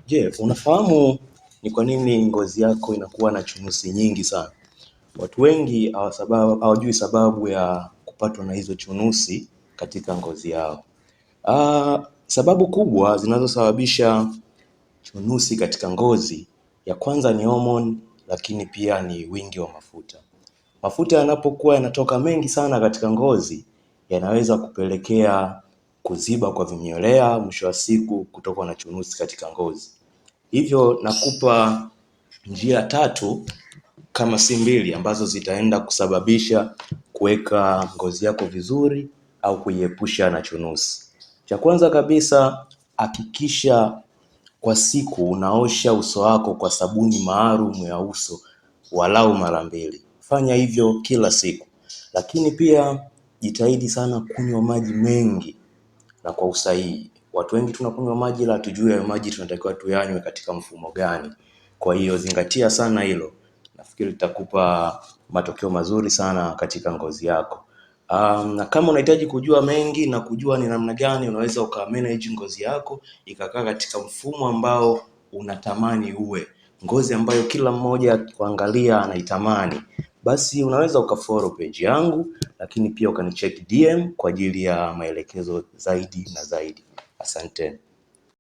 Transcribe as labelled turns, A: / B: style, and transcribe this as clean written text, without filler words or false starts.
A: Je, unafahamu ni kwa nini ngozi yako inakuwa na chunusi nyingi sana? Watu wengi hawajui sababu ya kupatwa na hizo chunusi katika ngozi yao. Sababu kubwa zinazosababisha chunusi katika ngozi, ya kwanza ni hormone, lakini pia ni wingi wa mafuta. Mafuta yanapokuwa yanatoka mengi sana katika ngozi, yanaweza kupelekea kuziba kwa vinyolea, mwisho wa siku kutokwa na chunusi katika ngozi. Hivyo nakupa njia tatu kama si mbili ambazo zitaenda kusababisha kuweka ngozi yako vizuri au kuiepusha na chunusi. Cha kwanza kabisa, hakikisha kwa siku unaosha uso wako kwa sabuni maalum ya uso walau mara 2. Fanya hivyo kila siku. Lakini pia jitahidi sana kunywa maji mengi na kwa usahihi. Watu wengi tunakunywa maji ila hatujui hayo maji tunatakiwa tuyanywe katika mfumo gani. Kwa hiyo zingatia sana hilo. Nafikiri litakupa matokeo mazuri sana katika ngozi yako. Na kama unahitaji kujua mengi na kujua ni namna gani unaweza ukamanage ngozi yako ikakaa katika mfumo ambao unatamani uwe, ngozi ambayo kila mmoja kuangalia anaitamani, basi unaweza ukafollow page yangu, lakini pia ukanicheck DM kwa ajili ya maelekezo zaidi na zaidi. Asante.